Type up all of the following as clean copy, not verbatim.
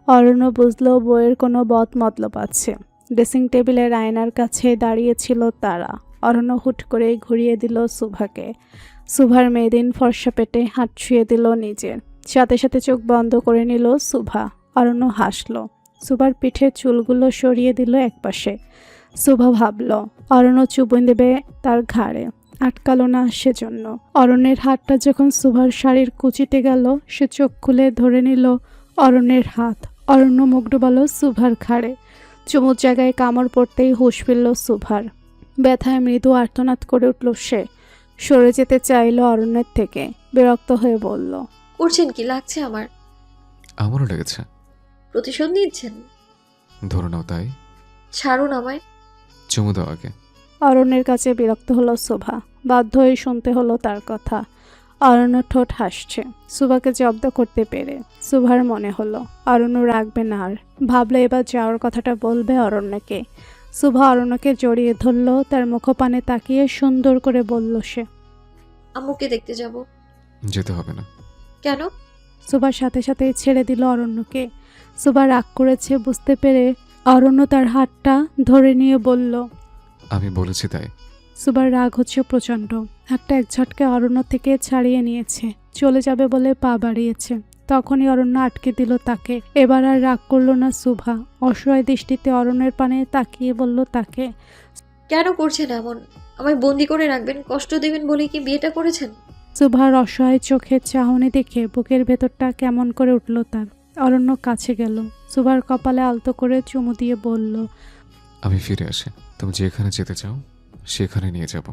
অরণ্য বুঝল বইয়ের কোনো বদ মতলব আছে। ড্রেসিং টেবিলের আয়নার কাছে দাঁড়িয়েছিল তারা। অরণ্য হুট করে ঘুরিয়ে দিল সুভাকে। সুভার মেয়েদিন ফর্সা পেটে হাত ছুঁয়ে দিল নিজের। সাথে সাথে চোখ বন্ধ করে নিল সুভা। অরণ্য হাসল। সুভার পিঠের চুলগুলো সরিয়ে দিল একপাশে। সুভা ভাবল অরণ্য চুবন দেবে তার ঘাড়ে, আটকালো না সেজন্য। অরণ্যের হাতটা যখন সুভার শাড়ির কুচিতে গেল, সে চোখ খুলে ধরে নিল অরণ্যের হাত। অরণ্য মুখ ডুবালো সুভার ঘাড়ে। চুমুর জায়গায় কামড় পড়তেই হুঁশ ফিরল সুভার। ব্যথায় মৃদু আর্তনাদ করে উঠল সে। সরে যেতে চাইল অরণ্যের থেকে। বিরক্ত হয়ে বলল, করছেন কি? লাগছে আমার। আমারও লেগেছে। প্রতিশোধ নিচ্ছেন? ধরে নাও তাই। ছাড়ুন আমায়। চুমু দাও আগে। অরণ্যের কাছে বিরক্ত হলো সুভা। বাধ্য হয়ে শুনতে হলো তার কথা। অরণ্য ঠোঁট হাসছে সুভাকে জব্দ করতে পেরে। সুভার মনে হলো অরণ্য রাখবে না আর। ভাবলো এবার যাওয়ার কথাটা বলবে অরণ্যকে। সুভা অরণ্যকে জড়িয়ে ধরল। তার মুখপানে তাকিয়ে সুন্দর করে বলল সে, আম্মুকে দেখতে যাব। যেতে হবে না। কেন? সুভার সাথে সাথে ছেড়ে দিল অরণ্যকে। সুভা রাগ করেছে বুঝতে পেরে অরণ্য তার হাতটা ধরে নিয়ে বলল, আমি বলেছি তাই। সুভার রাগ হচ্ছে প্রচণ্ড। হাতটা এক ঝটকে অরণ্য থেকে ছাড়িয়ে নিয়েছে। চলে যাবে বলে পা বাড়িয়েছে। তখনই অরণ্য আটকে দিল তাকে। এবার আর রাগ করলো না সুভা। অসহায় দৃষ্টিতে অরণ্যের পানে তাকিয়ে বলল তাকে, কেন করছেন এমন? আমায় বন্দি করে রাখবেন, কষ্ট দেবেন বলে কি বিয়েটা করেছেন? সুভার অসহায় চোখের চাহনি দেখে বুকের ভেতরটা কেমন করে উঠল তার। অরণ্য কাছে গেল। সুভার কপালে আলতো করে চুমু দিয়ে বলল, আমি ফিরে আসি, তুমি যেখানে যেতে চাও সেখানে নিয়ে যাব।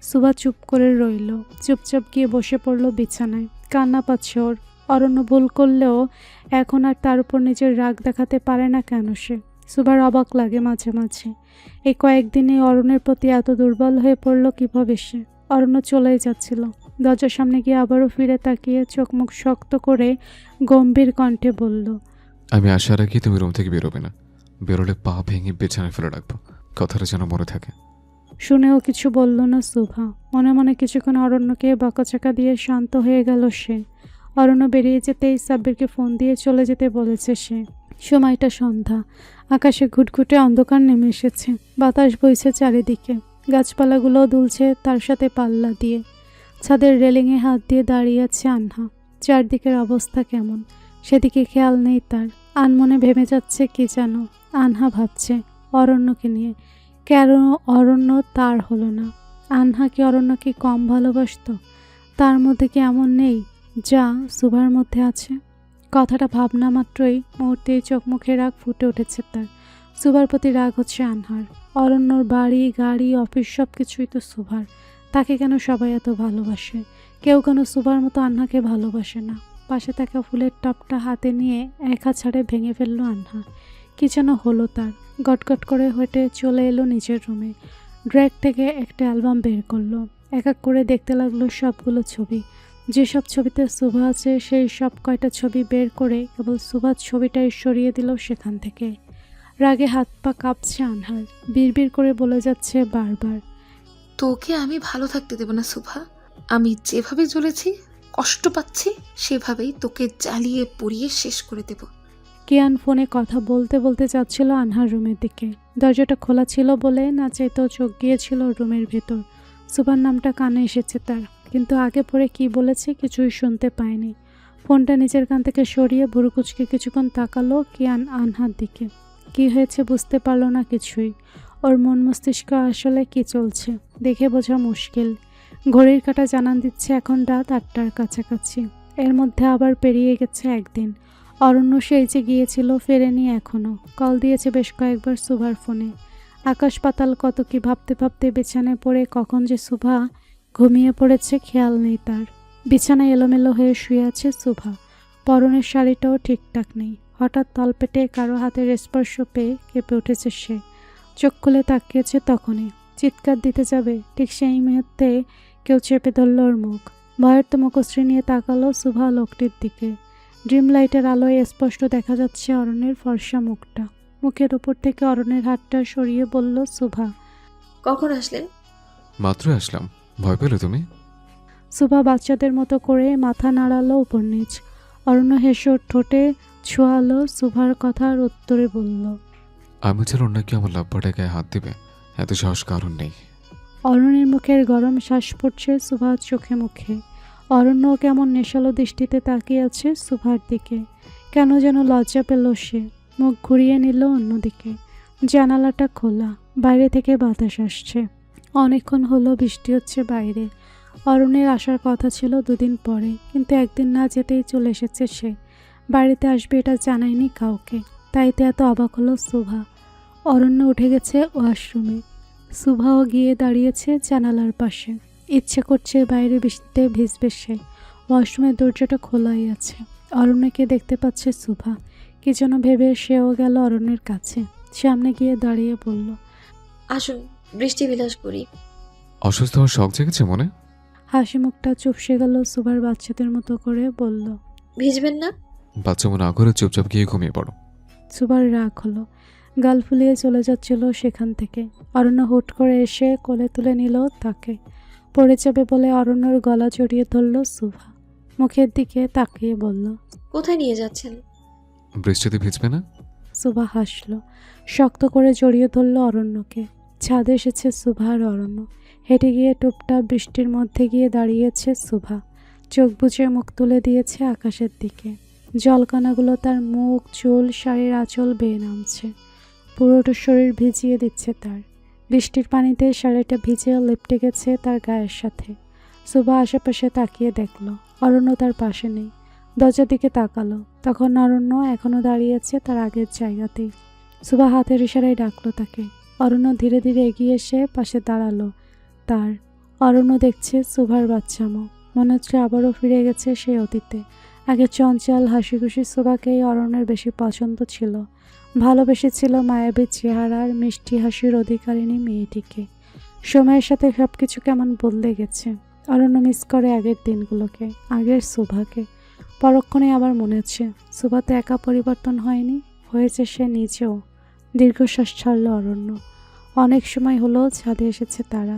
সুভা চুপ করে রইল। চুপচাপ গিয়ে বসে পড়ল বিছানায়। কান্না পাচ্ছে ওর। অরণ্য ভুল করলেও এখন আর তার উপর নিজের রাগ দেখাতে পারে না কেন সে। সুভার অবাক লাগে মাঝে মাঝে। এই কয়েকদিনে অরণ্যের প্রতি এত দুর্বল হয়ে পড়ল কিভাবে সে। অরণ্য চলেই যাচ্ছিল। দরজার সামনে গিয়ে আবারও ফিরে তাকিয়ে চোখ মুখ শক্ত করে গম্ভীর কণ্ঠে বলল, আমি আসার আগে তুমি রুম থেকে বেরোবে না। বেরোলে পা ভেঙে বিছানায় ফেলে রাখবো। কথাটা যেন মনে থাকে। শুনেও কিছু বলল না সুভা। মনে মনে কিছুক্ষণ অরণ্যকে বকাচকা দিয়ে শান্ত হয়ে গেল সে। অরণ্য বেরিয়ে যেতেই সাব্বিরকে ফোন দিয়ে চলে যেতে বলেছে সে। সময়টা সন্ধ্যা। আকাশে ঘুটঘুটে অন্ধকার নেমে এসেছে। বাতাস বইছে চারিদিকে। গাছপালাগুলোও দুলছে তার সাথে পাল্লা দিয়ে। ছাদের রেলিংয়ে হাত দিয়ে দাঁড়িয়ে আছে আনহা। চারদিকের অবস্থা কেমন সেদিকে খেয়াল নেই তার। আনমনে ভেবে যাচ্ছে কি যেন। আনহা ভাবছে অরণ্যকে নিয়ে। কেন অরণ্য তার হলো না? আনহা কি অরণ্যকে কম ভালোবাসতো? তার মধ্যে কি এমন নেই যা সুভার মধ্যে আছে? কথাটা ভাবনা মাত্রই মুহূর্তেই চোখ মুখে রাগ ফুটে উঠেছে তার। সুভার প্রতি রাগ হচ্ছে আনহার। অরণ্যর বাড়ি গাড়ি অফিস সব কিছুই তো সুভার। তাকে কেন সবাই এত ভালোবাসে? কেউ কেন সুভার মতো আনহাকে ভালোবাসে না? পাশে থাকা ফুলের টপটা হাতে নিয়ে এক হাত ছাড়ে ভেঙে ফেলল আনহা। কি যেন হলো তার। গটগট করে হেঁটে চলে এলো নিজের রুমে। ড্র্যাগ থেকে একটা অ্যালবাম বের করলো। এক এক করে দেখতে লাগলো সবগুলো ছবি। যেসব ছবিতে সুভা আছে সেই সব কয়টা ছবি বের করে কেবল সুভার ছবিটাই সরিয়ে দিল সেখান থেকে। রাগে হাত পা কাঁপছে আনহার। বিড়বিড় করে বলে যাচ্ছে বারবার, তোকে আমি ভালো থাকতে দেব না সুভা। আমি যেভাবে চলেছি, কষ্ট পাচ্ছি, সেভাবেই তোকে জ্বালিয়ে পুড়িয়ে শেষ করে দেব। কিয়ান ফোনে কথা বলতে বলতে যাচ্ছিল আনহার রুমের দিকে। দরজাটা খোলা ছিল বলে না চাইতেও চোখ গিয়েছিল রুমের ভেতর। সুভার নামটা কানে এসেছে তার, কিন্তু আগে পরে কি বলেছে কিছুই শুনতে পায়নি। ফোনটা নিজের কান থেকে সরিয়ে ভুরুকুচকে কিছুক্ষণ তাকালো কিয়ান আনহার দিকে। কি হয়েছে বুঝতে পারল না কিছুই। ওর মন মস্তিষ্ক আসলে কি চলছে দেখে বোঝা মুশকিল। ঘড়ির কাঁটা জানান দিচ্ছে এখন রাত 8টার কাছাকাছি। এর মধ্যে আবার পেরিয়ে গেছে একদিন। অরণ্য সেই যে গিয়েছিল ফেরেনি এখনও। কল দিয়েছে বেশ কয়েকবার সুভার ফোনে। আকাশ পাতাল কত কি ভাবতে ভাবতে বিছানায় পড়ে কখন যে সুভা ঘুমিয়ে পড়েছে খেয়াল নেই তার। বিছানায় এলোমেলো হয়ে শুয়ে আছে সুভা। পরনের শাড়িটাও ঠিকঠাক নেই। হঠাৎ তলপেটে কারো হাতের স্পর্শ পেয়ে কেঁপে উঠেছে সে। চোখ খুলে তাকিয়েছে তখনই। চিৎকার দিতে যাবে ঠিক সেই মুহূর্তে কেউ চেপে ধরল ওর মুখ। ভয়ের মুখশ্রী নিয়ে তাকালো সুভা লোকটির দিকে। ড্রিম লাইটের আলোয় স্পষ্ট দেখা যাচ্ছে অরণ্যের ফর্সা মুখটা। মুখের উপর থেকে অরণ্যের হাতটা সরিয়ে বলল সুভা, কখন আসলেন? মাত্র আসলাম। ভয় পেলে তুমি? সুভা বাচ্চাদের মতো করে মাথা নাড়ালো উপর নিচ। অরণ্য হেসে ওর ঠোঁটে ছোঁয়ালো সুভার কথার উত্তরে বলল। আমি ছাড়া অন্য কেউ আমার লাভবাটে গায়ে হাত দিবে এত সাহস কারণ নেই। অরণ্যের মুখের গরম শ্বাস পড়ছে সুভার চোখে মুখে। অরণ্য কেমন নেশালো দৃষ্টিতে তাকিয়ে আছে সুভার দিকে। কেন যেন লজ্জা পেল সে, মুখ ঘুরিয়ে নিল অন্যদিকে। জানালাটা খোলা, বাইরে থেকে বাতাস আসছে। অনেকক্ষণ হলো বৃষ্টি হচ্ছে বাইরে। অরণ্যের আসার কথা ছিল 2 দিন পরে, কিন্তু একদিন না যেতেই চলে এসেছে সে। বাড়িতে আসবে এটা জানায়নি কাউকে, তাইতে এত অবাক হলো সুভা। অরণ্য উঠে গেছে ওয়াশরুমে, সুভাও গিয়ে দাঁড়িয়েছে জানালার পাশে। ইচ্ছে করছে বাইরে বৃষ্টিতে ভিজবে সে। ওয়াশরুমের দরজাটা খোলাই আছে। অরণ্যকে দেখতে পাচ্ছে সুভা। কি যেন ভেবে সেও গেল অরণ্যের কাছে। সামনে গিয়ে দাঁড়িয়ে বলল, আসুন বৃষ্টি বিলাস করি। অসুস্থ হওয়ার শখ জেগেছে মনে? হাসি মুখটা চুপসে গেল সুভার বাচ্চাদের মতো করে বলল। ভিজবেন না? বাচ্চা মনে না করে চুপচাপ গিয়ে ঘুমিয়ে পড়ো। সুভার রাগ হলো, গাল ফুলিয়ে চলে যাচ্ছিল সেখান থেকে। অরণ্য হুট করে এসে কোলে তুলে নিল তাকে। পড়ে যাবে বলে অরণ্যর গলা জড়িয়ে ধরল সুভা। মুখের দিকে তাকিয়ে বলল, কোথায় নিয়ে যাচ্ছেন? বৃষ্টিতে ভিজবে না? সুভা হাসল, শক্ত করে জড়িয়ে ধরল অরণ্যকে। ছাদে এসেছে সুভা আর অরণ্য। হেঁটে গিয়ে টুপটাপ বৃষ্টির মধ্যে গিয়ে দাঁড়িয়েছে সুভা। চোখ বুজে মুখ তুলে দিয়েছে আকাশের দিকে। জলকানাগুলো তার মুখ, চুল, শাড়ির আঁচল বেয়ে নামছে। পুরোটা শরীর ভিজিয়ে দিচ্ছে তার। বৃষ্টির পানিতে শাড়িটা ভিজে লেপটে গেছে তার গায়ের সাথে। সুভা আশেপাশে তাকিয়ে দেখল অরণ্য তার পাশে নেই। দরজার দিকে তাকালো, তখন অরণ্য এখনো দাঁড়িয়েছে তার আগের জায়গাতেই। সুভা হাতের ইশারায় ডাকলো তাকে। অরণ্য ধীরে ধীরে এগিয়ে এসে পাশে দাঁড়ালো তার। অরণ্য দেখছে সুভার বাচ্চামো। মনে হচ্ছে আবারও ফিরে গেছে সেই অতীতে। আগে চঞ্চল হাসি খুশি সুভাকেই অরণ্যের বেশি পছন্দ ছিল। ভালোবেসেছিল মায়াবী চেহারার মিষ্টি হাসির অধিকারিণী মেয়েটিকে। সময়ের সাথে সব কিছু কেমন বদলে গেছে। অরণ্য মিস করে আগের দিনগুলোকে, আগের সুভাকে। পরক্ষণে আবার মনে হচ্ছে সুভাতে একা পরিবর্তন হয়নি, হয়েছে সে নিজেও। দীর্ঘশ্বাস ছাড়ল অরণ্য। অনেক সময় হলো ছাদে এসেছে তারা।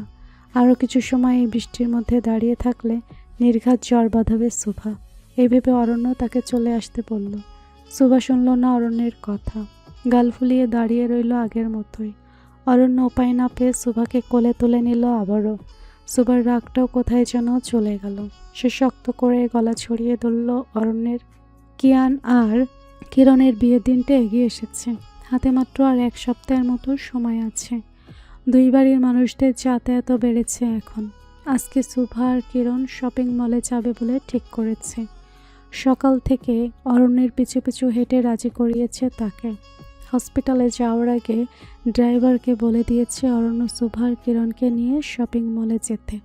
আরও কিছু সময় এই বৃষ্টির মধ্যে দাঁড়িয়ে থাকলে নির্ঘাত জ্বর বাঁধাবে সুভা। এই ভেবে অরণ্য তাকে চলে আসতে বলল। সুভা শুনল না অরণ্যের কথা। গাল ফুলিয়ে দাঁড়িয়ে রইল আগের মতোই। অরণ্য উপায় না পেয়ে সুভাকে কোলে তুলে নিল আবারও। সুভার রাগটাও কোথায় যেন চলে গেল। সে শক্ত করে গলা ছড়িয়ে ধরল অরণ্যের। কিয়ান আর কিরণের বিয়ের দিনটা এগিয়ে এসেছে। হাতে মাত্র আর 1 সপ্তাহের মতো সময় আছে। 2 বাড়ির মানুষদের যাতায়াতও বেড়েছে এখন। আজকে সুভা আর কিরণ শপিং মলে যাবে বলে ঠিক করেছে। সকাল থেকে অরণ্যের পিছু পিছু হেঁটে রাজি করিয়েছে তাকে। হসপিটালে যাওয়ার আগে ড্রাইভারকে বলে দিয়েছে অরণ্য সুভা আর কিরণকে নিয়ে শপিং মলে যেতে।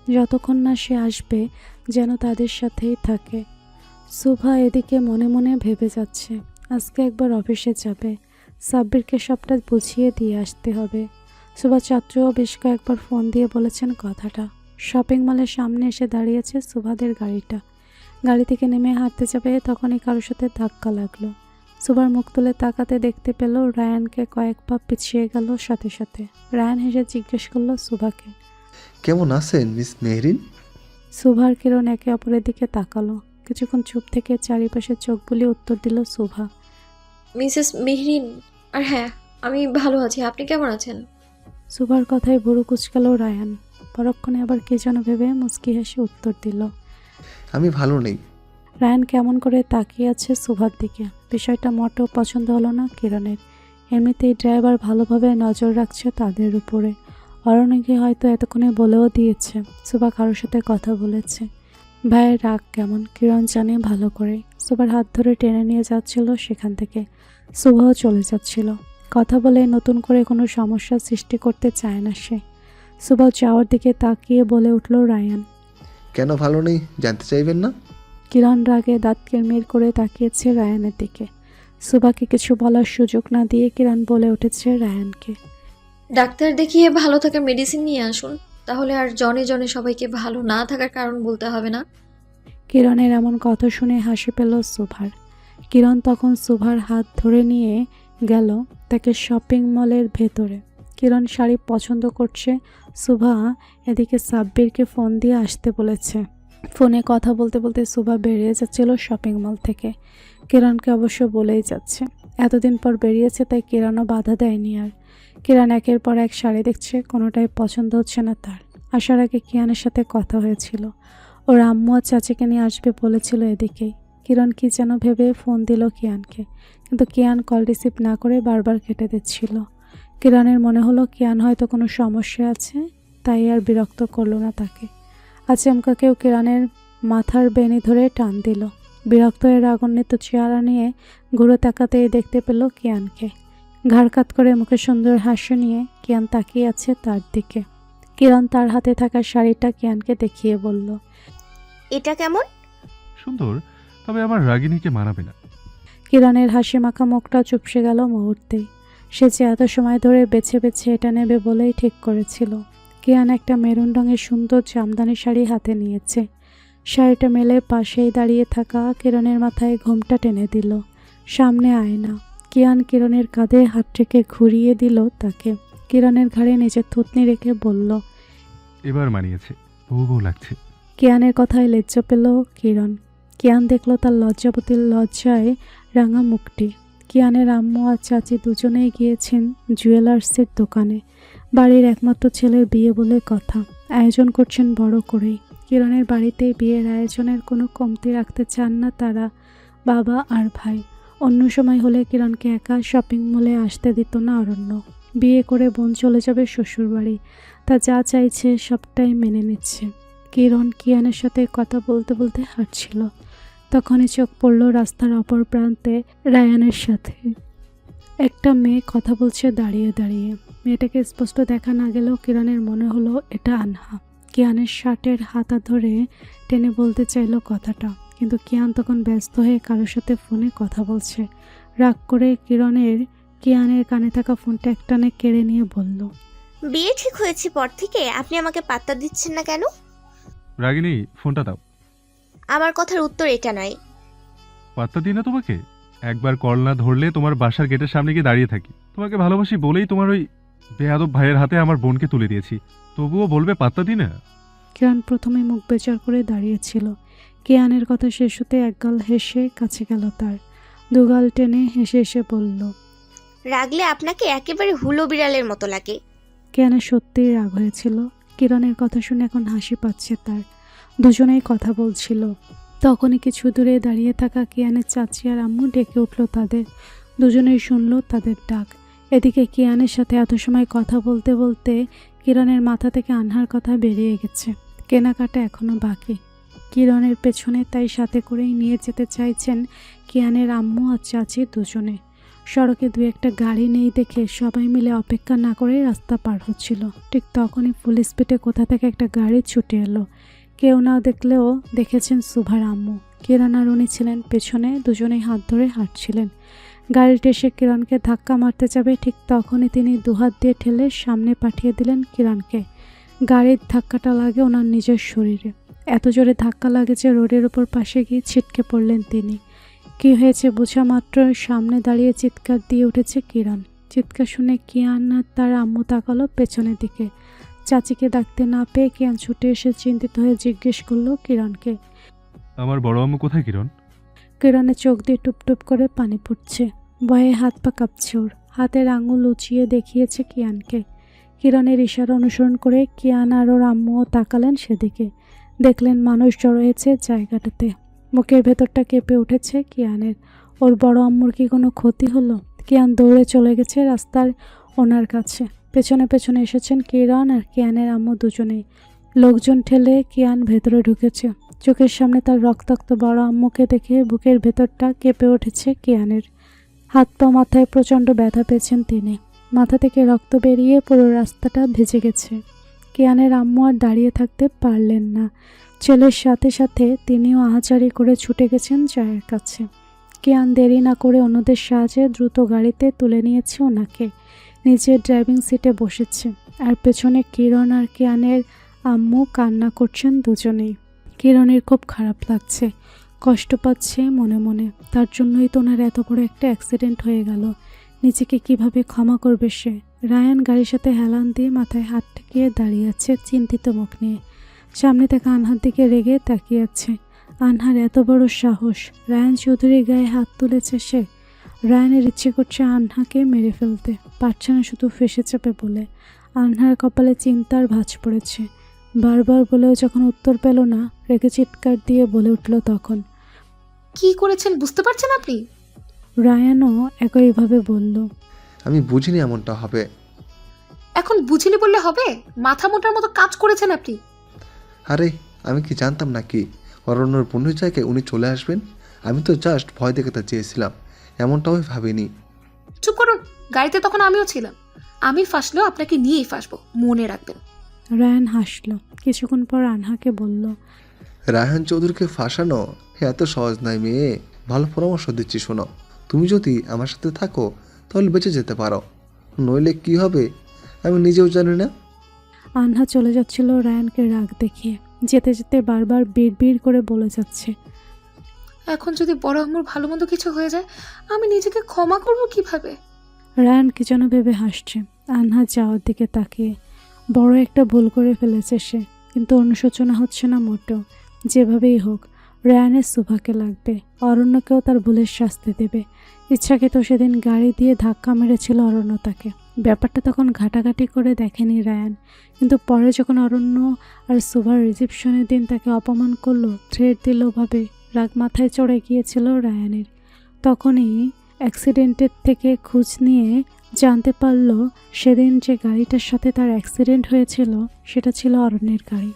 যতক্ষণ না সে আসবে যেন তাদের সাথেই থাকে। সুভা এদিকে মনে মনে ভেবে যাচ্ছে আজকে একবার অফিসে যাবে। সাব্বিরকে সবটা বুঝিয়ে দিয়ে আসতে হবে। সুভা ছাত্রও বেশ কয়েকবার ফোন দিয়ে বলেছেন কথাটা। শপিং মলের সামনে এসে দাঁড়িয়েছে সুভাদের গাড়িটা। গাড়ি থেকে নেমে হাঁটতে যাবে তখনই কারোর সাথে ধাক্কা লাগলো। সুভার মুখ তুলে তাকাতে দেখতে পেল রায়ানকে। কয়েক পা পিছিয়ে গেল সাথে সাথে। রায়ান হেসে জিজ্ঞেস করলো সুভাকে, কেমন আছেন মিস মেহরিন? সুভার কিরণ একে অপরের দিকে তাকালো। কিছুক্ষণ চুপ থেকে চারিপাশে চোখ বুলিয়ে উত্তর দিল সুভা, মিসেস মেহরিন। আর হ্যাঁ, আমি ভালো আছি। আপনি কেমন আছেন? সুভার কথায় ভুরু কুচকালো রায়ান। পরক্ষণে আবার কে যেন ভেবে মুচকি হেসে উত্তর দিল। আমি ভালো নেই। রায়ান কেমন করে তাকিয়ে আছে সুভার দিকে। বিষয়টা মোটেও পছন্দ হলো না কিরণের। এমনিতেই ড্রাইভার ভালোভাবে নজর রাখছে তাদের উপরে। অরণ্যকে হয়তো এতক্ষণে বলেও দিয়েছে সুভা কারোর সাথে কথা বলেছে। ভাইয়ের রাগ কেমন কিরণ জানে ভালো করে। সুভার হাত ধরে টেনে নিয়ে যাচ্ছিল সেখান থেকে। সুভাও চলে যাচ্ছিল। কথা বলে নতুন করে কোনো সমস্যার সৃষ্টি করতে চায় না সে। সুভা যাওয়ার দিকে তাকিয়ে বলে উঠল রায়ান, কেন ভালো নেই জানতে চাইবেন না? কিরণ রাগে দাঁত কিরমির করে তাকিয়েছে রায়ানের দিকে। সুভাকে কিছু বলার সুযোগ না দিয়ে কিরণ বলে উঠেছে রায়ানকে, ডাক্তার দেখিয়ে ভালো থাকার মেডিসিন নিয়ে আসুন, তাহলে আর জনে জনে সবাইকে ভালো না থাকার কারণ বলতে হবে না। কিরণের এমন কথা শুনে হাসি পেল সুভার। কিরণ তখন সুভার হাত ধরে নিয়ে গেল তাকে শপিং মলের ভেতরে। কিরণ শাড়ি পছন্দ করছে। সুভা এদিকে সাব্বিরকে ফোন দিয়ে আসতে বলেছে। ফোনে কথা বলতে বলতে সুভা বেরিয়ে যাচ্ছিল শপিং মল থেকে। কিরণকে অবশ্য বলেই যাচ্ছে। এতদিন পর বেরিয়েছে তাই কিরণও বাধা দেয়নি আর। কিরণ একের পর এক শাড়ি দেখছে, কোনোটাই পছন্দ হচ্ছে না তার। আসার আগে কিয়ানের সাথে কথা হয়েছিল, ওর আম্মু আর চাচিকে নিয়ে আসবে বলেছিল এদিকেই। কিরণ কি যেন ভেবে ফোন দিল কিয়ানকে, কিন্তু কিয়ান কল রিসিভ না করে বারবার কেটে দিচ্ছিল। কিরণের মনে হলো কিয়ান হয়তো কোনো সমস্যা আছে, তাই আর বিরক্ত করলো না তাকে। আচমকা কেউ কিরণের মাথার বেনি ধরে টান দিল। বিরক্ত হয়ে রাগান্বিত চেহারা নিয়ে ঘুরে তাকাতেই দেখতে পেল কিয়ানকে। ঘাড় কাত করে মুখে সুন্দর হাসি নিয়ে কিয়ান তাকিয়ে আছে তার দিকে। কিরণ তার হাতে থাকা শাড়িটা কিয়ানকে দেখিয়ে বলল, এটা কেমন? সুন্দর, তবে আমার রাগিনীকে মানাবে না। কিরণের হাসি মাখা মুখটা চুপসে গেল মুহূর্তেই। সে যে এত সময় ধরে বেছে বেছে এটা নেবে বলেই ঠিক করেছিল। কিয়ান একটা মেরুন রঙের সুন্দর জামদানি শাড়ি হাতে নিয়েছে। শাড়িটা মেলে পাশেই দাঁড়িয়ে থাকা কিরণের মাথায় ঘোমটা টেনে দিল। সামনে আয়না। কিয়ান কিরণের কাঁধে হাত রেখে ঘুরিয়ে দিল তাকে। কিরণের ঘাড়ে নিজের থুতনি রেখে বলল, এবার মানিয়েছে, বউ বউ লাগছে। কিয়ানের কথায় লজ্জা পেল কিরণ। কিয়ান দেখল তার লজ্জাবতীর লজ্জায় রাঙা মুখটি। কিয়ানের আম্মু আর চাচি দুজনেই গিয়েছেন জুয়েলার্সের দোকানে। বাড়ির একমাত্র ছেলের বিয়ে বলে কথা, আয়োজন করছেন বড় করেই। কিরণের বাড়িতেই বিয়ের আয়োজনের কোনো কমতি রাখতে চান না তারা, বাবা আর ভাই। অন্য সময় হলে কিরণকে একা শপিং মলে আসতে দিত না অরণ্য। বিয়ে করে বোন চলে যাবে শ্বশুরবাড়ি, তা যা চাইছে সবটাই মেনে নিচ্ছে। কিরণ কিয়ানের সাথে কথা বলতে বলতে হাঁটছিল। তখনই চোখ পড়ল রাস্তার অপর প্রান্তে রায়ানের সাথে। একটা মেয়ে কথা বলছে দাঁড়িয়ে দাঁড়িয়ে। মেয়েটাকে স্পষ্ট দেখা না গেলেও কিরণের মনে হলো এটা আনহা। কিয়ানের শার্টের হাতা ধরে টেনে বলতে চাইলো কথাটা, কিন্তু কিয়ান তখন ব্যস্ত হয়ে কারোর সাথে ফোনে কথা বলছে। রাগ করে কিয়ানের কানে থাকা ফোনটা একটানে কেড়ে নিয়ে বলল, বিয়ে ঠিক হয়েছে পর থেকে আপনি আমাকে পাত্তা দিচ্ছেন না কেন? রাগিনী, ফোনটা দাও। আমার কথার উত্তর এটা নয়। পাত্তা দিই না তোমাকে? একবার কল না ধরলে তোমার বাসার গেটের সামনে গিয়ে দাঁড়িয়ে থাকি। তোমাকে ভালোবাসি বলেই তোমার ওই বেয়াদব ভাইয়ের হাতে আমার বোনকে তুলে দিয়েছি, তবুও বলবে পাত্তা দিই না? কিয়ান প্রথমে মুখ বেচার করে দাঁড়িয়েছিল। কিয়ানের কথা শেষ হতে একগাল হেসে কাছে গেল তার। দুগাল টেনে হেসে হেসে বলল, রাগলে আপনাকে একেবারে হুলো বিড়ালের মতো লাগে। কিয়ানের সত্যিই রাগ হয়েছিল। কিরণের কথা শুনে এখন হাসি পাচ্ছে তার। দুজনেই কথা বলছিল। তখনই কিছু দূরে দাঁড়িয়ে থাকা কিয়ানের চাচি আর আম্মু ডেকে উঠল তাদের। দুজনেই শুনল তাদের ডাক। এদিকে কিয়ানের সাথে এত সময় কথা বলতে বলতে কিরণের মাথা থেকে আনহার কথা বেরিয়ে গেছে। কেনাকাটা এখনো বাকি। কিরণের পেছনে তাই সাথে করেই নিয়ে যেতে চাইছেন কিয়ানের আম্মু আর চাচি দুজনে। সড়কে দু একটা গাড়ি নেই দেখে সবাই মিলে অপেক্ষা না করে রাস্তা পার হচ্ছিল। ঠিক তখনই ফুল স্পিডে কোথা থেকে একটা গাড়ি ছুটে এলো। কেউ না দেখলেও দেখেছেন সুভার আম্মু। কিরণ আর উনি ছিলেন পেছনে, দুজনেই হাত ধরে হাঁটছিলেন। গাড়িটি এসে কিরণকে ধাক্কা মারতে যাবে, ঠিক তখনই তিনি দুহাত দিয়ে ঠেলে সামনে পাঠিয়ে দিলেন কিরণকে। গাড়ির ধাক্কাটা লাগে ওনার নিজের শরীরে। এত জোরে ধাক্কা লাগে যে রোডের ওপর পাশে গিয়ে ছিটকে পড়লেন তিনি। কি হয়েছে বোঝা মাত্র সামনে দাঁড়িয়ে চিৎকার দিয়ে উঠেছে কিরণ। চিৎকার শুনে কিয়ান আর তার আম্মু তাকালো পেছনের দিকে। চাচিকে ডাকতে না পেয়ে কিয়ান ছুটে এসে চিন্তিত হয়ে জিজ্ঞেস করলো কিরণকে, আমার বড় আম্মু কোথায় কিরণ? কিরণের চোখ দিয়ে টুপটুপ করে পানি পড়ছে। ভয়ে হাত পা কাঁপছে ওর। হাতের আঙুল উঁচিয়ে দেখিয়েছে কিয়ানকে। কিরণের ইশারা অনুসরণ করে কিয়ান আর ওর আম্মুও তাকালেন সেদিকে। দেখলেন মানুষ জড়ো হয়েছে জায়গাটাতে। মুখের ভেতরটা কেঁপে উঠেছে কিয়ানের। ওর বড় আম্মুর কি কোনো ক্ষতি হলো? কিয়ান দৌড়ে চলে গেছে রাস্তার ওনার কাছে। পেছনে পেছনে এসেছেন কিরণ আর কিয়ানের আম্মু দুজনেই। লোকজন ঠেলে কিয়ান ভেতরে ঢুকেছে। চোখের সামনে তার রক্তাক্ত বড় আম্মুকে দেখে বুকের ভেতরটা কেঁপে উঠেছে কিয়ানের। হাত পা মাথায় প্রচণ্ড ব্যথা পেয়েছেন তিনি। মাথা থেকে রক্ত বেরিয়ে পুরো রাস্তাটা ভেজে গেছে। কিয়ানের আম্মু আর দাঁড়িয়ে থাকতে পারলেন না। ছেলের সাথে সাথে তিনিও আহাজারি করে ছুটে গেছেন জায়ের কাছে। কিয়ান দেরি না করে অন্যদের সাহায্যে দ্রুত গাড়িতে তুলে নিয়েছে ওনাকে। নিজের ড্রাইভিং সিটে বসেছে। আর পেছনে কিরণ আর কিয়ানের আম্মু কান্না করছেন দুজনেই। কিরণের খুব খারাপ লাগছে, কষ্ট পাচ্ছে মনে মনে। তার জন্যই তো ওনার এত বড় একটা অ্যাক্সিডেন্ট হয়ে গেল। নিজেকে কিভাবে ক্ষমা করবে সে? রায়ান গাড়ির সাথে হেলান দিয়ে মাথায় হাত ঠেকিয়ে দাঁড়িয়ে আছে চিন্তিত মুখ নিয়ে। সামনে থেকে আনহার দিকে রেগে তাকিয়ে আছে। আনহার এত বড় সাহস! রায়ান চৌধুরীর গায়ে হাত তুলেছে সে। রায়ানের ইচ্ছে করছে আনহাকে মেরে ফেলতে, পারছে না শুধু ফেঁসে চাপে বলে। আনহার কপালে চিন্তার ভাঁজ পড়েছে। বারবার বলেও যখন উত্তর পেল না, রেগে চিৎকার দিয়ে বলে উঠল তখন। কি করেছেন বুঝতে পারছেন আপনি? রায়ানও একইভাবে বলল। আমি বুঝিনি এমনটা হবে। এখন বুঝিনি বললে হবে? মাথা মোটার মতো কাজ করেছেন আপনি। আরে আমি কি জানতাম নাকি অরণ্যর বন্ধুর জায়গায় উনি চলে আসবেন? আমি তো জাস্ট ভয় দেখাতে চেয়েছিলাম, এমনটাও ভাবিনি। চুপ করুন, গাড়িতে তখন আমিও ছিলাম। আমি ফাঁসলেও আপনাকে নিয়েই ফাঁসবো, মনে রাখবেন। রায়ান হাসল। কিছুক্ষণ পর আনহাকে বলল। রায়হান চৌধুরীকে ফাঁসানো এত সহজ নয় মেয়ে। ভালো পরামর্শ দিচ্ছি শোনো। তুমি যদি আমার সাথে থাকো তাহলে বেঁচে যেতে পারো, নইলে কি হবে আমি নিজেও জানি না। আনহা চলে যাচ্ছিল রায়ানকে রাগ দেখিয়ে। যেতে যেতে বারবার বিড় করে বলে যাচ্ছে। এখন যদি বড় আম্মুর ভালো মন্দ কিছু হয়ে যায়, আমি নিজেকে ক্ষমা করব কিভাবে? রায়ান কি যেন ভেবে হাসছে আনহা যাওয়ার দিকে তাকিয়ে। বড় একটা ভুল করে ফেলেছে সে, কিন্তু অনুশোচনা হচ্ছে না মোটেও। যেভাবেই হোক রায়ানের সুভাকে লাগবে, অরণ্যকেও তার ভুলের শাস্তি দেবে। ইচ্ছাকৃত সেদিন গাড়ি দিয়ে ধাক্কা মেরেছিল অরণ্য তাকে। ব্যাপারটা তখন ঘাটাঘাটি করে দেখেনি রায়ান, কিন্তু পরে যখন অরণ্য আর সুভার রিসেপশনের দিন তাকে অপমান করলো, থ্রেট দিল ভাবে রাগ মাথায় চড়ে গিয়েছিল রায়ানের। তখনই অ্যাক্সিডেন্টের থেকে খোঁজ নিয়ে জানতে পারল সেদিন যে গাড়িটার সাথে তার অ্যাক্সিডেন্ট হয়েছিল সেটা ছিল অরণ্যের গাড়ি।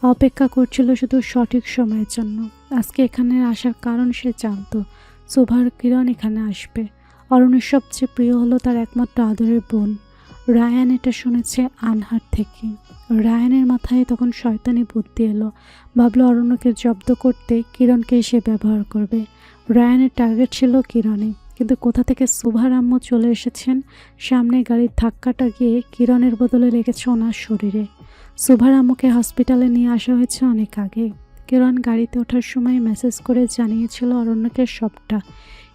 অপেক্ষা করছিল শুধু সঠিক সময়ের জন্য। আজকে এখানে আসার কারণ সে জানতো, সুভার কিরণ এখানে আসবে। অরণ্যের সবচেয়ে প্রিয় হলো তার একমাত্র আদরের বোন। রায়ান এটা শুনেছে আনহার থেকে। রায়ানের মাথায় তখন শয়তানি বুদ্ধি এলো। ভাবলো অরণ্যকে জব্দ করতে কিরণকেই সে ব্যবহার করবে। রায়ানের টার্গেট ছিল কিরণে, কিন্তু কোথা থেকে সুভার আম্মু চলে এসেছেন। সামনে গাড়ির ধাক্কাটা গিয়ে কিরণের বদলে লেগেছে ওনার শরীরে। সুভার আম্মুকে হসপিটালে নিয়ে আসা হয়েছে অনেক আগে। কিরণ গাড়িতে ওঠার সময় মেসেজ করে জানিয়েছিল অরণ্যকে সবটা।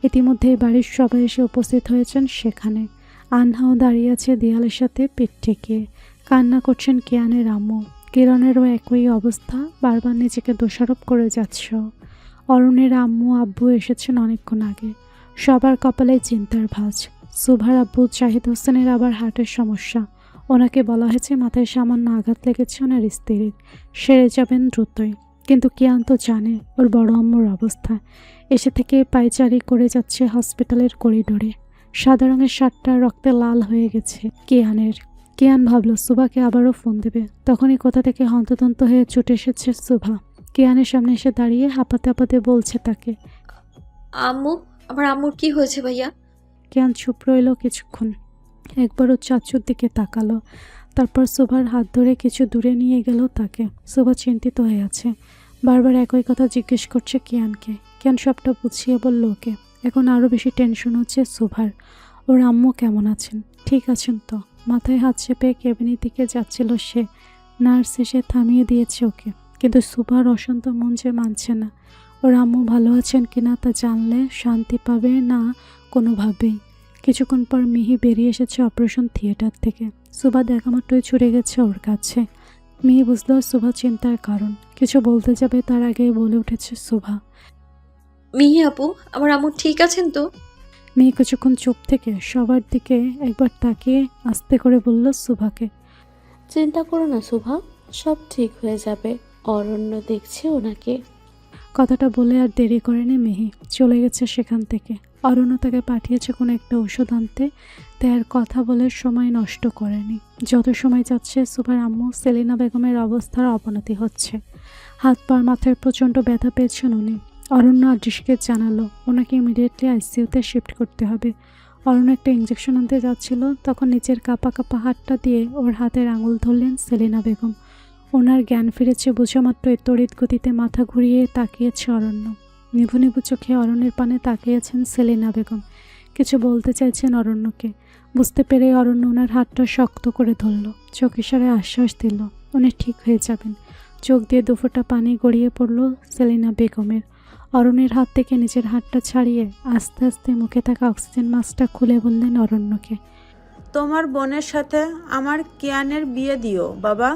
ইতিমধ্যেই বাড়ির সবাই এসে উপস্থিত হয়েছেন সেখানে। আনহাও দাঁড়িয়ে আছে দেয়ালের সাথে পিঠ ঠেকিয়ে। কান্না করছেন কিয়ানের আম্মু। কিরণেরও একই অবস্থা, বারবার নিজেকে দোষারোপ করে যাচ্ছে। অরণ্যের আম্মু আব্বু এসেছেন অনেকক্ষণ আগে। সবার কপালে চিন্তার ভাঁজ। সুভার আব্বু জাহিদ হোসেনের আবার হার্টের সমস্যা। ওনাকে বলা হয়েছে মাথায় সামান্য আঘাত লেগেছে ওনার স্ত্রীর, সেরে যাবেন দ্রুতই। কিন্তু কিয়ান তো জানে ওর বড় আম্মুর অবস্থা। এসে থেকে পায়চারি করে যাচ্ছে হসপিটালের করিডোরে। সাদা রঙের শার্টটা রক্তে লাল হয়ে গেছে কিয়ানের। কিয়ান ভাবল সুভাকে আবারও ফোন দেবে, তখনই কোথা থেকে হন্তদন্ত হয়ে ছুটে এসেছে সুভা। কিয়ানের সামনে এসে দাঁড়িয়ে হাঁপাতে হাঁপাতে বলছে তাকে। আম্মু, আমার আম্মুর কি হয়েছে ভাইয়া? কিয়ান চুপ রইল কিছুক্ষণ। একবারও চাচুর দিকে তাকালো, তারপর সুভার হাত ধরে কিছু দূরে নিয়ে গেল তাকে। সুভা চিন্তিত হয়ে আছে, বারবার একই কথা জিজ্ঞেস করছে কিয়ানকে। কিয়ান সবটা বুঝিয়ে বলল ওকে। এখন আরও বেশি টেনশন হচ্ছে সুভার। ওর আম্মু কেমন আছেন, ঠিক আছেন তো? মাথায় হাত চেপে কেবিনের দিকে যাচ্ছিল সে। নার্স এসে থামিয়ে দিয়েছে ওকে, কিন্তু সুভার অশান্ত মন যে মানছে না। ওর আম্মু ভালো আছেন কিনা তা জানলে শান্তি পাবে না কোনোভাবেই। কিছুক্ষণ পর মিহি বেরিয়ে এসেছে অপারেশন থিয়েটার থেকে। সুভা দেখা মাত্রই ছুটে গেছে ওর কাছে। মিহি বুঝলো সুভা চিন্তার কারণ। কিছু বলতে যাবে তার আগেই বলে উঠেছে সুভা। মিহি আপু, আমার আম্মু ঠিক আছেন তো? মিহি কিছুক্ষণ চুপ থেকে সবার দিকে একবার তাকিয়ে আস্তে করে বলল সুভাকে। চিন্তা করো না সুভা, সব ঠিক হয়ে যাবে। অরণ্য দেখছে ওনাকে। কথাটা বলে আর দেরি করেনি মিহি, চলে গেছে সেখান থেকে। অরণ্য তাকে পাঠিয়েছে কোনো একটা ওষুধ আনতে, তাই আর কথা বলে সময় নষ্ট করেনি। যত সময় যাচ্ছে সুভার আম্মু সেলিনা বেগমের অবস্থার অবনতি হচ্ছে। হাত পার মাথায় প্রচণ্ড ব্যথা পেয়েছেন উনি। অরণ্য আদৃশকে জানালো ওনাকে ইমিডিয়েটলি আইসিইউতে শিফট করতে হবে। অরণ্য একটা ইঞ্জেকশন আনতে যাচ্ছিল, তখন নিচের কাঁপা কাঁপা হাতটা দিয়ে ওর হাতের আঙুল ধরলেন সেলিনা বেগম। ওনার জ্ঞান ফিরেছে বোঝা মাত্রই তড়িৎ গতিতে মাথা ঘুরিয়ে তাকিয়েছে অরণ্য। নিভু নিভু চোখে অরণ্যের পানে তাকিয়েছেন সেলিনা বেগম। কিছু বলতে চাইছেন অরণ্যকে। বুঝতে পেরে অরণ্য ওনার হাতটা শক্ত করে ধরল, চোখ ইশারায় আশ্বাস দিল উনি ঠিক হয়ে যাবেন। চোখ দিয়ে দুফোঁটা পানি গড়িয়ে পড়ল সেলিনা বেগমের। অরণ্যের হাত থেকে নিজের হাতটা ছাড়িয়ে আস্তে আস্তে মুখে থাকা অক্সিজেন মাস্কটা খুলে বললেন অরণ্যকে। তোমার বোনের সাথে আমার কিয়ানের বিয়ে দিও বাবা।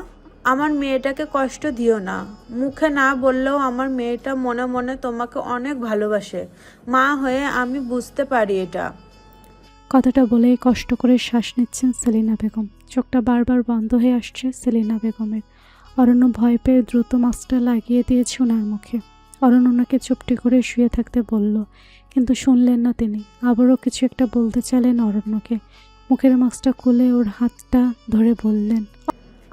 আমার মেয়েটাকে কষ্ট দিও না। মুখে না বললেও আমার মেয়েটা মনে মনে তোমাকে অনেক ভালোবাসে। মা হয়ে আমি বুঝতে পারি এটা। কথাটা বলেই কষ্ট করে শ্বাস নিচ্ছেন সেলিনা বেগম। চোখটা বারবার বন্ধ হয়ে আসছে সেলিনা বেগমের। অরণ্য ভয় পেয়ে দ্রুত মাস্কটা লাগিয়ে দিয়েছে ওনার মুখে। অরণ্য ওনাকে চুপটি করে শুয়ে থাকতে বলল, কিন্তু শুনলেন না তিনি। আবারও কিছু একটা বলতে চাইলেন অরণ্যকে। মুখের মাস্কটা খুলে ওর হাতটা ধরে বললেন,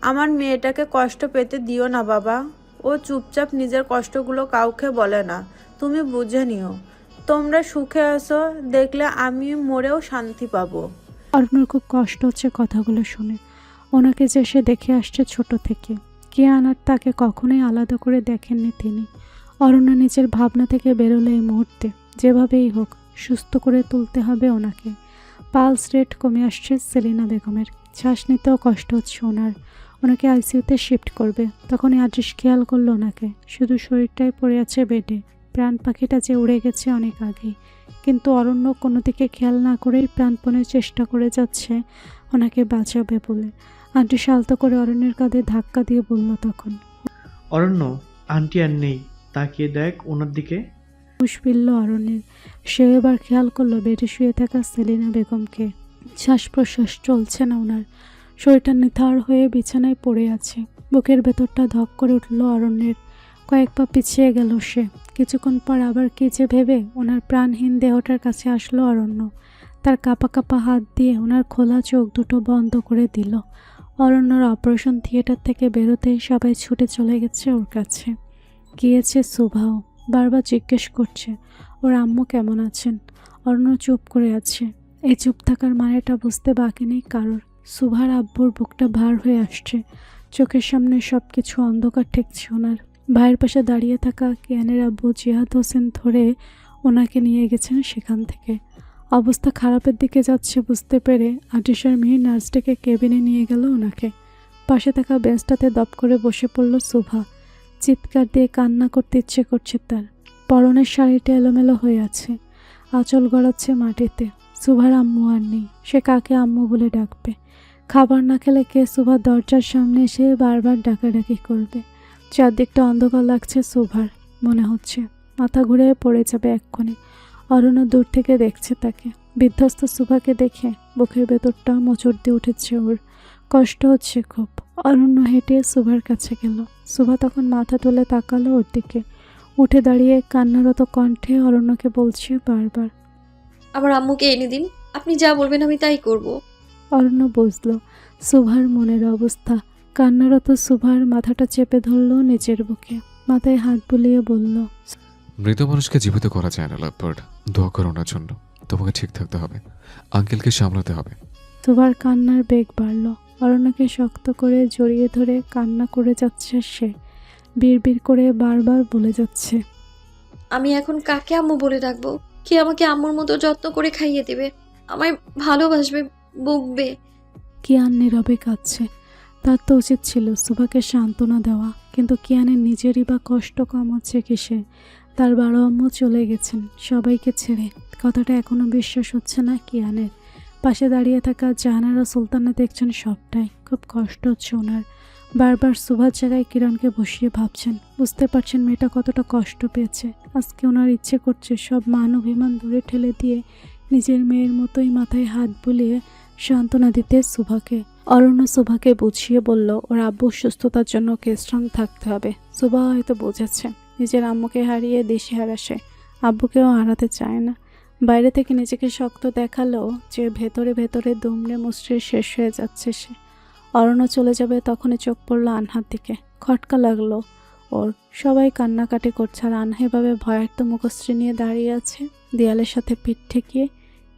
আমার মেয়েটাকে কষ্ট পেতে দিও না বাবা। ও চুপচাপ নিজের কষ্টগুলো কাউকে বলে না। তুমি বুঝে নিও। তোমরা সুখে আছো দেখলে আমি মরেও শান্তি পাবো। অরণ্যর খুব কষ্ট হচ্ছে কথাগুলো শুনে। ওনাকে যে সে দেখে আসছে ছোট থেকে, কিয়ান আর তাকে কখনোই আলাদা করে দেখেননি তিনি। অরণ্য নিজের ভাবনা থেকে বেরোলে এই মুহূর্তে যেভাবেই হোক সুস্থ করে তুলতে হবে ওনাকে। পালস রেট কমে আসছে সেলিনা বেগমের। শ্বাস নিতেও কষ্ট হচ্ছে ওনার। ওনাকে আইসিইউতে শিফট করবে। তখনই আদৃশ খেয়াল করলো ওনাকে, শুধু শরীরটাই পড়ে আছে বেডে। প্রাণ পাখিটা যে উড়ে গেছে অনেক আগেই। কিন্তু অরণ্য কোনো দিকে খেয়াল না করেই প্রাণপণে চেষ্টা করে যাচ্ছে ওনাকে বাঁচাবে বলে। আদৃশ আলতো করে অরণ্যের কাঁধে ধাক্কা দিয়ে বলল তখন, অরণ্য, আন্টি আর নেই, তাকিয়ে দেখ ওনার দিকে। হুঁশ ফিরল অরণ্যের। সে এবার খেয়াল করলো বেডে শুয়ে থাকা সেলিনা বেগমকে। শ্বাস প্রশ্বাস চলছে না ওনার। শরীরটা নিথর হয়ে বিছানায় পড়ে আছে। বুকের ভেতরটা ধক করে উঠল অরণ্যের। কয়েক পা পিছিয়ে গেল সে। কিছুক্ষণ পর আবার কি যে ভেবে ওনার প্রাণহীন দেহটার কাছে আসলো অরণ্য। তার কাঁপা কাঁপা হাত দিয়ে ওনার খোলা চোখ দুটো বন্ধ করে দিল। অরণ্যর অপারেশন থিয়েটার থেকে বেরোতেই সবাই ছুটে চলে গেছে ওর কাছে। গিয়েছে সুভাও। বারবার জিজ্ঞেস করছে ওর আম্মু কেমন আছেন। অরণ্য চুপ করে আছে। এই চুপ থাকার মানেটা বুঝতে বাকি নেই কারোর। সুভার আব্বুর বুকটা ভার হয়ে আসছে। চোখের সামনে সব কিছু অন্ধকার ঠেকছে ওনার। ভাইয়ের পাশে দাঁড়িয়ে থাকা কিয়ানের আব্বু জিহাদ হোসেন ধরে ওনাকে নিয়ে গেছেন সেখান থেকে। অবস্থা খারাপের দিকে যাচ্ছে বুঝতে পেরে আদিশার মেয়ে নার্স ডেকে কেবিনে নিয়ে গেল ওনাকে। পাশে থাকা বেঞ্চটাতে দপ করে বসে পড়ল সুভা। চিৎকার দিয়ে কান্না করতে ইচ্ছে করছে তার। পরনের শাড়িটা এলোমেলো হয়ে আছে। আঁচল গড়াচ্ছে মাটিতে। সুভার আম্মু আর নেই। সে কাকে আম্মু বলে ডাকবে? খাবার না খেলে কে সুভার দরজার সামনে এসে বারবার ডাকাডাকি করবে? চারদিকটা অন্ধকার লাগছে সুভার। মনে হচ্ছে মাথা ঘুরে পড়ে যাবে এক্ষুনি। অরণ্য দূর থেকে দেখছে তাকে। বিধ্বস্ত সুভাকে দেখে বুকের ভেতরটা মোচড় দিয়ে উঠেছে ওর। কষ্ট হচ্ছে খুব। অরণ্য হেঁটে সুভার কাছে গেল। সুভা তখন মাথা তুলে তাকালো ওর দিকে। উঠে দাঁড়িয়ে কান্নারত কণ্ঠে অরণ্যকে বলছে বারবার, আমার আম্মুকে এনে দিন। আপনি যা বলবেন আমি তাই করব। অরণ্য বুঝলো সুভার মনের অবস্থা। কান্নারত সুভার মাথাটা চেপে ধরল নিজের বুকে। মাথায় হাত বুলিয়ে বলল, মৃত মানুষকে জীবিত করা যায় না লাভবার্ড। দোয়া করো ওনার জন্য। তোমাকে ঠিক থাকতে হবে। আঙ্কেলকে সামলাতে হবে। সুভার কান্নার বেগ বাড়ল। অরণ্যকে শক্ত করে জড়িয়ে ধরে কান্না করে যাচ্ছে সে। বিড়বিড় করে বারবার বলে যাচ্ছে, আমি এখন কাকে আম্মু বলে ডাকবো? কে আমাকে আম্মুর মতো যত্ন করে খাইয়ে দেবে, আমায় ভালোবাসবে, বকবে? কিয়ান নীরবে কাঁদছে। তার তো উচিত ছিল সুভাকে সান্ত্বনা দেওয়া, কিন্তু কিয়ানের নিজেরই বা কষ্ট কম হচ্ছে কিসে? তার বড় আম্মু চলে গেছেন সবাইকে ছেড়ে। কথাটা এখনো বিশ্বাস হচ্ছে না কিয়ানের। পাশে দাঁড়িয়ে থাকা জাহানারা সুলতানা দেখছেন সবটাই। খুব কষ্ট হচ্ছে ওনার। বারবার সুভার জায়গায় কিরণকে বসিয়ে ভাবছেন। বুঝতে পারছেন মেয়েটা কতটা কষ্ট পেয়েছে। আজকে ওনার ইচ্ছে করছে সব মান অভিমান দূরে ঠেলে দিয়ে নিজের মেয়ের মতোই মাথায় হাত বুলিয়ে সান্ত্বনা দিতে সুভাকে। অরণ্য সুভাকে বুঝিয়ে বলল ওর আব্বুর সুস্থতার জন্য ওকে স্ট্রং থাকতে হবে। সুভা হয়তো বুঝেছে নিজের আম্মুকে হারিয়ে দিশেহারা সে। আব্বুকেও হারাতে চায় না। বাইরে থেকে নিজেকে শক্ত দেখালেও যে ভেতরে ভেতরে দুমড়ে মুচড়ে শেষ হয়ে যাচ্ছে সে। অরণ্য চলে যাবে তখনই চোখ পড়ল আনহার দিকে। খটকা লাগলো ওর। সবাই কান্নাকাটি করছে আর আনহা এভাবে ভয়ার্ত মুখশ্রী নিয়ে দাঁড়িয়ে আছে দেয়ালের সাথে পিঠ ঠেকিয়ে।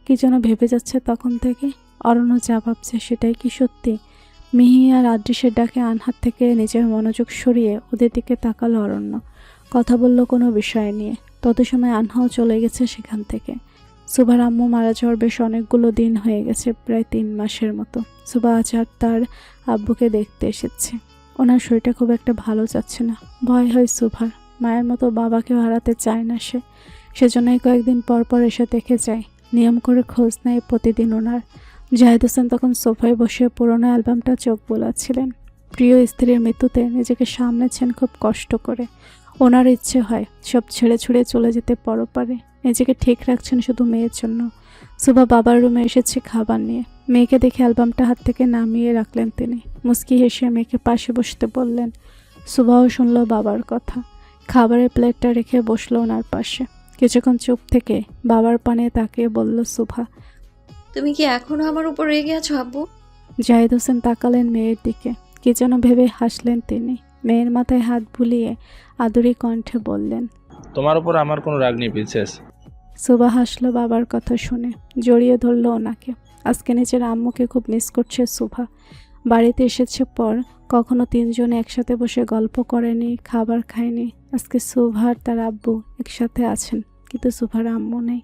কি যেন ভেবে যাচ্ছে তখন থেকে। অরণ্য যা ভাবছে সেটাই কি সত্যি? মিহি আর আদৃশের ডাকে আনহার থেকে নিজের মনোযোগ সরিয়ে ওদের দিকে তাকালো অরণ্য। কথা বলল কোনো বিষয় নিয়ে। তত সময় আনহাও চলে গেছে সেখান থেকে। সুভার আম্মু মারা যাওয়ার বেশ অনেকগুলো দিন হয়ে গেছে, প্রায় 3 মাসের মতো। সুভা আজ আর তার আব্বুকে দেখতে এসেছে। ওনার শরীরটা খুব একটা ভালো যাচ্ছে না। ভয় হয় সুভার। মায়ের মতো বাবাকেও হারাতে চায় না সে। সেজন্যই কয়েকদিন পর পর এসে দেখে যায়। নিয়ম করে খোঁজ নেয় প্রতিদিন ওনার। জাহিদ হোসেন তখন সোফায় বসে পুরোনো অ্যালবামটা চোখ বোলাচ্ছিলেন। প্রিয় স্ত্রীর মৃত্যুতে নিজেকে সামলেছেন খুব কষ্ট করে। ওনার ইচ্ছে হয় সব ছেড়ে ছুড়ে চলে যেতে পরপারে। নিজেকে ঠিক রাখছেন শুধু মেয়ের জন্য। সুভা বাবার রুমে এসেছে খাবার নিয়ে। মেয়েকে দেখে অ্যালবামটা হাত থেকে নামিয়ে রাখলেন তিনি। মুস্কি হেসে মেয়েকে পাশে বসতে বললেন। সুভাও শুনল বাবার কথা। খাবারের প্লেটটা রেখে বসলো ওনার পাশে। কিছুক্ষণ চুপ থেকে বাবার পানে তাকিয়ে বলল সুভা। তুমি কি এখনো আমার উপর রেগে আছো আব্বু? জাহিদ হোসেন তাকালেন মেয়ের দিকে। কি যেন ভেবে হাসলেন তিনি। মেয়ের মাথায় হাত বুলিয়ে আদুরি কণ্ঠে বললেন, তোমার উপর আমার কোনো রাগ নেই প্রিন্সেস। সুভা হাসলো বাবার কথা শুনে। জড়িয়ে ধরল ওনাকে। আজকে নিজের আম্মুকে খুব মিস করছে সুভা। বাড়িতে এসেছে পর কখনো তিনজনে একসাথে বসে গল্প করেনি, খাবার খায়নি। আজকে সুভা আর তার আব্বু একসাথে আছেন, কিন্তু সুভার আম্মু নেই।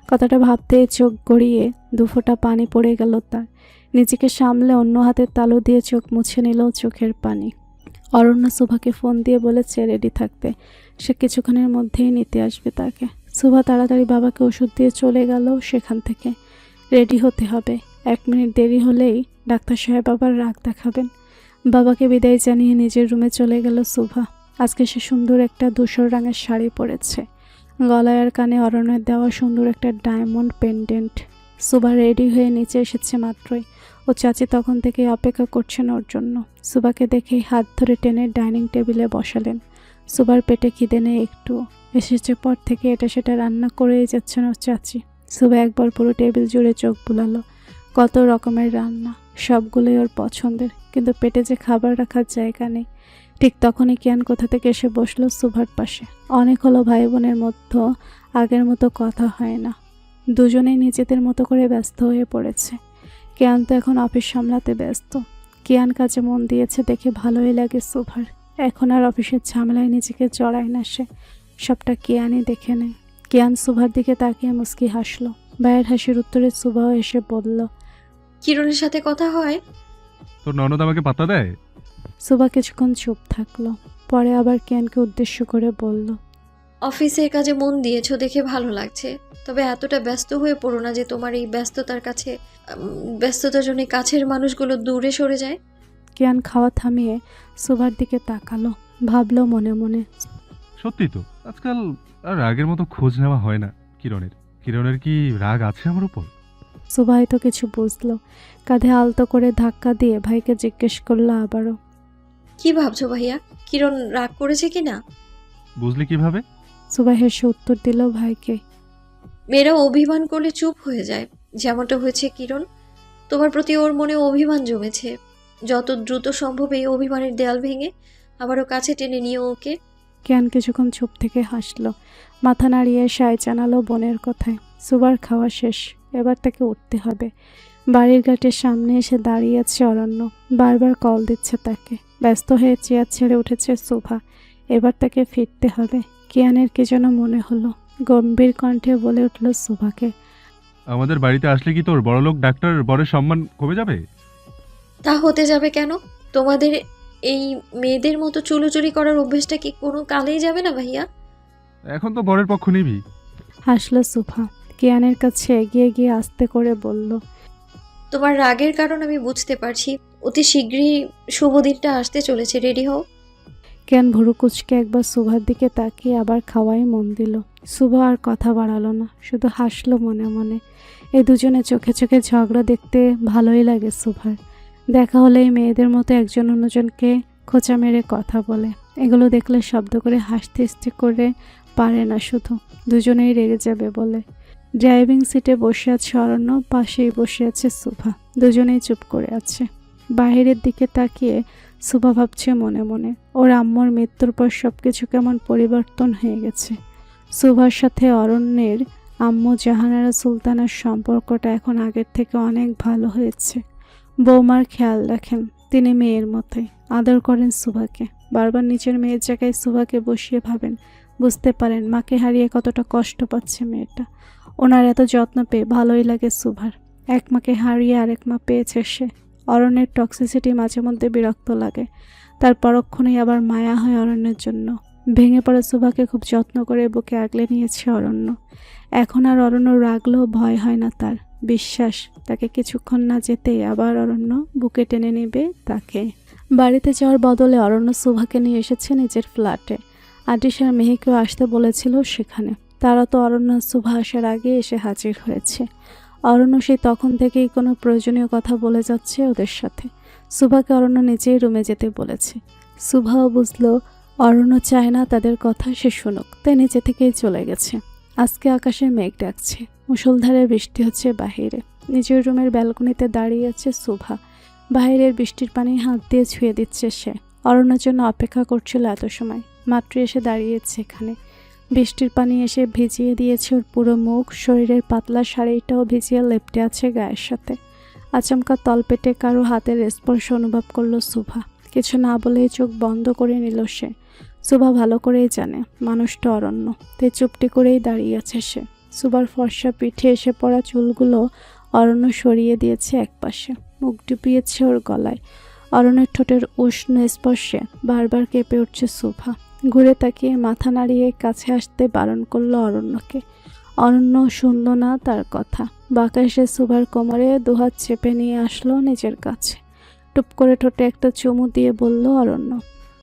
কথাটা ভাবতেই চোখ গড়িয়ে দুফোঁটা পানি পড়ে গেল তার। নিজেকে সামলে অন্য হাতের তালু দিয়ে চোখ মুছে নিল চোখের পানি। অরণ্য সুভাকে ফোন দিয়ে বলেছে রেডি থাকতে। সে কিছুক্ষণের মধ্যেই নিতে আসবে তাকে। সুভা তাড়াতাড়ি বাবাকে ওষুধ দিয়ে চলে গেল সেখান থেকে। রেডি হতে হবে, 1 মিনিট দেরি হলেই ডাক্তার সাহেব আবার রাগ দেখাবেন। বাবাকে বিদায় জানিয়ে নিজের রুমে চলে গেল সুভা। আজকে সে সুন্দর একটা ধূসর রঙের শাড়ি পরেছে। গলায় আর কানে অরণ্যের দেওয়া সুন্দর একটা ডায়মন্ড পেন্ডেন্ট। সুভা রেডি হয়ে নিচে এসেছে মাত্রই। ও চাচি তখন থেকে অপেক্ষা করছেন ওর জন্য। সুভাকে দেখে হাত ধরে টেনে ডাইনিং টেবিলে বসালেন। সুভার পেটে খিদে নেই একটু। এসেছে পর থেকে এটা সেটা রান্না করেই যাচ্ছেন ওর চাচি। সুভা একবার পুরো টেবিল জুড়ে চোখ বুলালো। কত রকমের রান্না, সবগুলোই ওর পছন্দের, কিন্তু পেটে যে খাবার রাখার জায়গা নেই। ঠিক তখনই কিয়ান কোথা থেকে এসে বসলো সুভার পাশে। অনেক হলো ভাই বোনের মধ্যে আগের মতো কথা হয় না। দুজনেই নিজেদের মতো করে ব্যস্ত হয়ে পড়েছে। কিয়ান তো এখন অফিস সামলাতে ব্যস্ত। কিয়ান কাজে মন দিয়েছে দেখে ভালোই লাগে সুভার। এখন আর অফিসের ঝামেলায় নিজেকে জড়ায় না সে। সবটা কিয়ানই দেখে নেয়। কিয়ান সুভার দিকে তাকিয়ে মুস্কি হাসলো। ভাইয়ের হাসির উত্তরে সুভাও এসে বলল, কিরণের সাথে কথা হয়? তোর ননদ আমাকে পাত্তা দেয়? সুভা কিছুক্ষণ চুপ থাকলো। পরে আবার কিয়ানকে উদ্দেশ্য করে বলল, অফিসের কাজে মন দিয়েছো দেখে ভালো লাগছে, তবে এতটা ব্যস্ত হয়ে পড়ো না যে তোমার এই ব্যস্ততার কাছে ব্যস্ততার জন্য কাছের মানুষগুলো দূরে সরে যায়। কিয়ান খাওয়া থামিয়ে সুভার দিকে তাকালো। ভাবলো মনে মনে, সত্যি তো, আজকাল আর রাগের মতো খোঁজ নেওয়া হয় না কিরণের। কিরণের কি রাগ আছে আমার উপর? সুভা হয়তো কিছু বুঝলো। কাঁধে আলতো করে ধাক্কা দিয়ে ভাইকে জিজ্ঞেস করলো আবারও, কি ভাবছো ভাইয়া, কিরণ রাগ করেছে কিনা? বুঝলি কিভাবে? সুভা হেসে উত্তর দিল ভাইকে, মেয়েরা অভিমান করলে চুপ হয়ে যায়, যেমনটা হয়েছে কিরণ। তোমার প্রতি ওর মনে অভিমান জমেছে। যত দ্রুত সম্ভব এই অভিমানের দেয়াল ভেঙে আবারও কাছে টেনে নিও ওকে। কিয়ান কিছুক্ষণ চুপ থেকে হাসলো। মাথা নাড়িয়ে সায় জানালো বোনের কথায়। সুভার খাওয়া শেষ, এবার তাকে উঠতে হবে। বাড়ির ঘাটের সামনে এসে দাঁড়িয়ে আছে অরণ্য। বারবার কল দিচ্ছে তাকে। ব্যস্ত হয়ে চেয়ার ছেড়ে উঠেছে সুভা। এবার তাকে ফিরতে হবে। কিয়ানের কি যেন মনে হলো। গম্ভীর কণ্ঠে বলে উঠল সুভাকে, আমাদের বাড়িতে আসলে কি তোর বড়লোক ডাক্তার বরের সম্মান কমে যাবে? তা হতে যাবে কেন? তোমাদের এই মেয়েদের মতো চুলোচুরি করার অভ্যেসটা কি কোনো কালেই যাবে না ভাইয়া? এখন তো বরের পক্ষ নিবি। হাসলো সুভা। কিয়ানের কাছে এগিয়ে গিয়ে আস্তে করে বলল, তোমার রাগের কারণ আমি বুঝতে পারছি। অতি শীঘ্রই শুভ দিনটা আসতে চলেছে, রেডি হও। কিয়ান ভুরু কুচকে একবার সুভার দিকে তাকিয়ে আবার খাওয়াই মন দিল। সুভা আর কথা বাড়ালো না, শুধু হাসলো মনে মনে। এই দুজনে চোখে চোখে ঝগড়া দেখতে ভালোই লাগে সুভার। দেখা হলেই মেয়েদের মতো একজন অন্যজনকে খোঁচা মেরে কথা বলে। এগুলো দেখলে শব্দ করে হাসতে ইচ্ছে করে পারে না, শুধু দুজনেই রেগে যাবে বলে। ড্রাইভিং সিটে বসে আছে অরণ্য, পাশেই বসে আছে সুভা। দুজনেই চুপ করে আছে। বাহিরের দিকে তাকিয়ে সুভা ভাবছে মনে মনে, ওর আম্মুর মৃত্যুর পর সবকিছু কেমন পরিবর্তন হয়ে গেছে। সুভার সাথে অরণ্যের আম্মু জাহানারা সুলতানার সম্পর্কটা এখন আগের থেকে অনেক ভালো হয়েছে। বৌমার খেয়াল রাখেন, তিনি মেয়ের মতোই আদর করেন সুভাকে। বারবার নিজের মেয়ের জায়গায় সুভাকে বসিয়ে ভাবেন, বুঝতে পারেন মাকে হারিয়ে কতটা কষ্ট পাচ্ছে মেয়েটা। ওনার এত যত্ন পেয়ে ভালোই লাগে সুভার। এক মাকে হারিয়ে আরেক মা পেয়েছে সে। অরণ্যের টক্সিসিটি মাঝে মধ্যে বিরক্ত লাগে, তার পরক্ষণেই আবার মায়া হয় অরণ্যের জন্য। ভেঙে পড়ে সুভাকে খুব যত্ন করে বুকে আগলে নিয়েছে অরণ্য। এখন আর অরণ্য রাগলেও ভয় হয় না তার। বিশ্বাস, তাকে কিছুক্ষণ না যেতেই আবার অরণ্য বুকে টেনে নেবে তাকে। বাড়িতে যাওয়ার বদলে অরণ্য সুভাকে নিয়ে এসেছে নিজের ফ্ল্যাটে। আটিশ আর মেহিকেও আসতে বলেছিল সেখানে। তারা তো অরণ্য আর সুভা আসার আগে এসে হাজির হয়েছে। অরণ্য সেই তখন থেকেই কোনো প্রয়োজনীয় কথা বলে যাচ্ছে ওদের সাথে। সুভাকে অরণ্য নিজেই রুমে যেতে বলেছে। সুভাও বুঝলো অরণ্য চায় না তাদের কথা সে শুনুক, তাই নিচে থেকেই চলে গেছে। আজকে আকাশে মেঘ ডাকছে, মুষলধারে বৃষ্টি হচ্ছে বাহিরে। নিজের রুমের ব্যালকনিতে দাঁড়িয়ে আছে সুভা। বাইরের বৃষ্টির পানি হাত দিয়ে ছুঁয়ে দিচ্ছে সে। অরণ্যের জন্য অপেক্ষা করছিল এত সময়, মাত্র এসে দাঁড়িয়েছে এখানে। বৃষ্টির পানি এসে ভিজিয়ে দিয়েছে ওর পুরো মুখ, শরীরের পাতলা শাড়িটাও ভিজিয়ে লেপটে আছে গায়ের সাথে। আচমকা তলপেটে কারো হাতের স্পর্শ অনুভব করলো সুভা। কিছু না বলেই চোখ বন্ধ করে নিল সে। সুভা ভালো করেই জানে মানুষটা অরণ্য, তাই চুপটি করেই দাঁড়িয়ে আছে সে। সুভার ফর্সা পিঠে এসে পড়া চুলগুলো অরণ্য সরিয়ে দিয়েছে একপাশে, মুখ ডুবিয়েছে ওর গলায়। অরণ্যের ঠোঁটের উষ্ণ স্পর্শে বারবার কেঁপে উঠছে সুভা। ঘুরে তাকিয়ে মাথা নাড়িয়ে কাছে আসতে বারণ করলো অরণ্যকে। অরণ্য শুনল না তার কথা। বাঁকা এসে সুভার কোমরে দুহাত চেপে নিয়ে আসলো নিজের কাছে। টুপ করে ঠোঁটে একটা চুমু দিয়ে বলল অরণ্য,